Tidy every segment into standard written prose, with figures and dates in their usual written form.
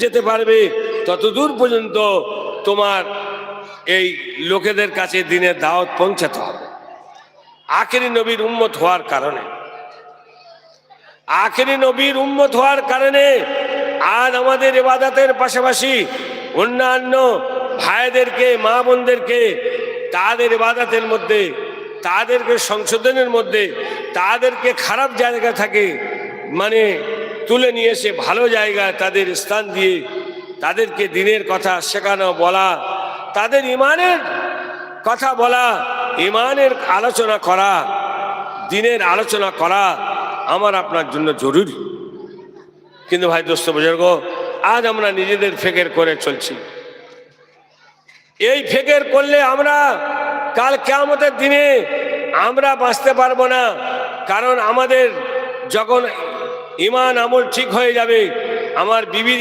যেতে পারবে ততদূর পর্যন্ত তোমার এই লোকেদের কাছে দিনের দাওয়াত পৌঁছাতে হবে। আখেরি নবীর উম্মত হওয়ার কারণে, আখেরি নবীর উম্মত হওয়ার কারণে আজ আমাদের ইবাদতের পাশাপাশি অন্যান্য ভাইদেরকে, মা বোনদেরকে তাদের ইবাদতের মধ্যে, তাদেরকে সংশোধনের মধ্যে, তাদেরকে খারাপ জায়গা থাকে মানে তুলে নিয়ে এসে ভালো জায়গায় তাদের স্থান দিয়ে তাদেরকে দিনের কথা শেখানো, বলা, তাদের ইমানের কথা বলা, ইমানের আলোচনা করা, দিনের আলোচনা করা আমার আপনার জন্য জরুরি। কিন্তু ভাই দোস্ত বুজুর্গ, আজ আমরা নিজেদের ফিকির করে চলছি। এই ফিকির করলে আমরা কাল কিয়ামতের দিনে আমরা বাঁচতে পারবো না। কারণ আমাদের যখন ইমান আমল ঠিক হয়ে যাবে, আমার বিবির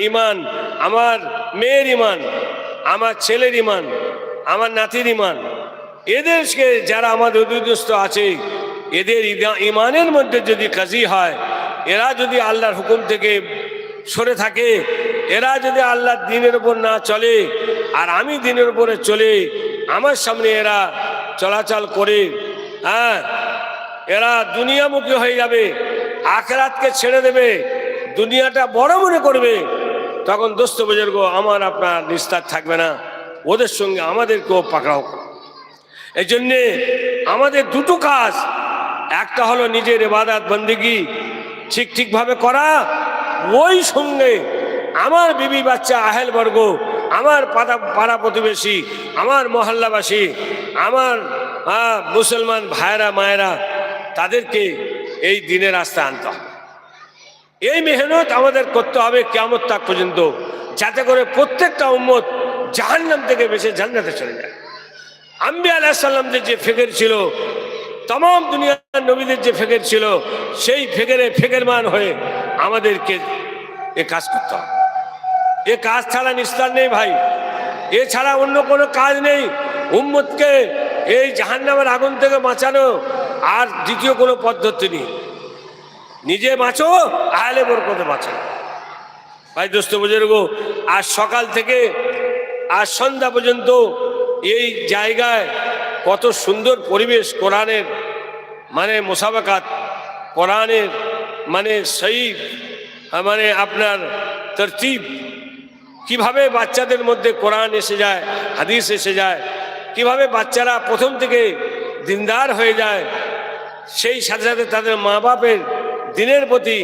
ইমান, আমার মেয়ের ইমান, আমার ছেলের ইমান, আমার নাতির ইমান, এদেরকে যারা আমাদের অধীনস্থ আছে এদের ইমানের মধ্যে যদি কাজী হয়, এরা যদি আল্লাহর হুকুম থেকে সরে থাকে, এরা যদি আল্লাহর দ্বীনের উপর না চলে আর আমি দ্বীনের উপরে চলে, আমার সামনে এরা চলাচল করে, হ্যাঁ, এরা দুনিয়ামুখী হয়ে যাবে, আখিরাতকে ছেড়ে দেবে, দুনিয়াটা বড় মনে করবে, তখন দোস্ত বুজুর্গ আমার আপনার নিস্তার থাকবে না, ওদের সঙ্গে আমাদেরকেও পাকড়াও। এই জন্যে আমাদের দুটো কাজ, একটা হলো নিজের ইবাদত বন্দেগী ঠিকভাবে করা, ওই সঙ্গে আমার বিবি বাচ্চা আহেল বর্গ, আমার পাড়া প্রতিবেশী, আমার মহল্লাবাসী, আমার মুসলমান ভাইরা মায়েরা, তাদেরকে এই দিনের রাস্তায় আনতে হবে। এই মেহনত আমাদের করতে হবে কিয়ামত তাক পর্যন্ত, যাতে করে প্রত্যেকটা উম্মত জাহান্নাম থেকে বেঁচে জান্নাতে চলে যায়। আম্বিয়া আলাইহিস সালামদের যে ফিকির ছিল, तमाम দুনিয়ার নবীদের যে ফিকির ছিল, সেই ফিকিরমান হয়ে আমাদেরকে এই কাজ করতে হবে। এই কাজ ছাড়া নিস্তার নেই ভাই, এছাড়া অন্য কোনো কাজ নেই। উম্মতকে এই জাহান্নামের আগুন থেকে বাঁচানো আর দ্বিতীয় কোনো পদ্ধতি নেই। নিজে বাঁচো, আহলে বরকতে বাঁচো। ভাই দোস্ত বুজুর্গ, আজ সকাল থেকে আজ সন্ধ্যা পর্যন্ত এই জায়গায় কত সুন্দর পরিবেশ, কোরআনের মানে মুসাবাকাত, কোরআনের মানে সহি মানে আপনার তরতিব, কিভাবে বাচ্চাদের মধ্যে কোরআন এসে যায়, হাদিস এসে যায়, কিভাবে বাচ্চারা প্রথম থেকে দিনদার হয়ে যায়, সেই সাথে সাথে তাদের মা বাপের দিনের প্রতি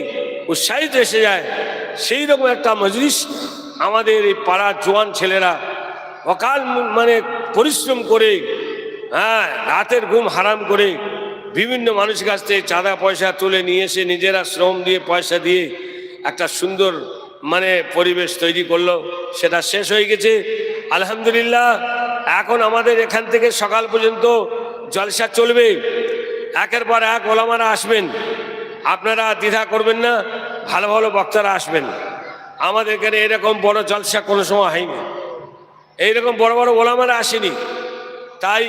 উৎসাহিত এসে যায়, সেই রকম একটা মজলিস আমাদের এই পাড়ার জোয়ান ছেলেরা অকাল মানে পরিশ্রম করে, হ্যাঁ, রাতের ঘুম হারাম করে বিভিন্ন মানুষের কাছ থেকে চাঁদা পয়সা তুলে নিয়ে এসে নিজেরা শ্রম দিয়ে পয়সা দিয়ে একটা সুন্দর মানে পরিবেশ তৈরি করলো। সেটা শেষ হয়ে গেছে আলহামদুলিল্লাহ। এখন আমাদের এখান থেকে সকাল পর্যন্ত জলসা চলবে, একের পর এক ওলামারা আসবেন, আপনারা দ্বিধা করবেন না, ভালো ভালো বক্তারা আসবেন। আমাদের এখানে এরকম বড় জলসা কোনো সময় হয়নি, এইরকম বড় বড় ওলামারা আসেনি। তাই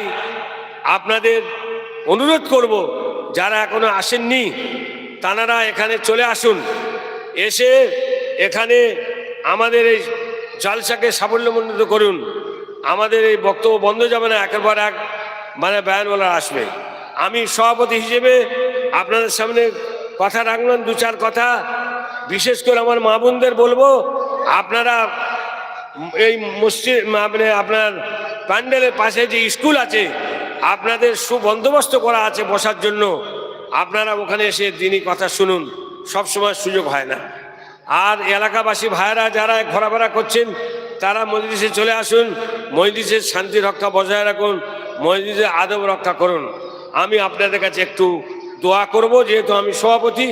আপনাদের অনুরোধ করব, যারা এখনো আসেননি তানারা এখানে চলে আসুন, এসে এখানে আমাদের এই জলসাকে সাফল্যমণ্ডিত করুন। আমাদের এই বক্তব্য বন্ধ যাবে না, একের পর এক মানে বয়ানওয়ালা আসবে। আমি সভাপতি হিসেবে আপনাদের সামনে কথা রাখলাম, দু চার কথা। বিশেষ করে আমার মা বোনদের বলবো, আপনারা এই মসজিদ মানে আপনার প্যান্ডেলের পাশে যে স্কুল আছে, আপনাদের সুবন্দোবস্ত করা আছে বসার জন্য, আপনারা ওখানে এসে দিনই কথা শুনুন, সব সময় সুযোগ হয় না। আর এলাকাবাসী ভাইয়েরা যারা ঘোরাফেরা করছেন, তারা মজলিসে চলে আসুন, মজলিসের শান্তি রক্ষা বজায় রাখুন, মজলিসের আদব রক্ষা করুন। আমি আপনাদের কাছে একটু দোয়া করব, যেহেতু আমি সভাপতি,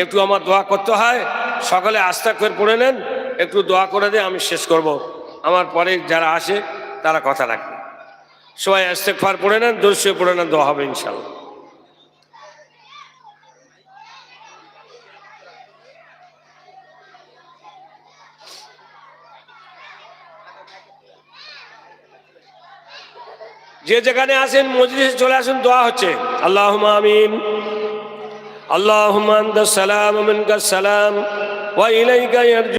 একটু আমার দোয়া করতে হয়। সকালে আস্তাগফির পড়ে নেন, একটু দোয়া করে দিয়ে আমি শেষ করব। আমার পরে যারা আসে তারা কথা রাখবে। সবাই ইস্তেগফার পড়ে নেন, দরুদ শরীফ পড়ে নেন, দোয়া হবে ইনশাআল্লাহ। যে যেখানে আসেন মজলিসে চলে আসুন, দোয়া হচ্ছে। আল্লাহুম্মা আমিন। আল্লাহুম্মা আনতাস সালাম ওয়া মিনকাস সালাম ওয়া ইলাইকা ইয়ারজি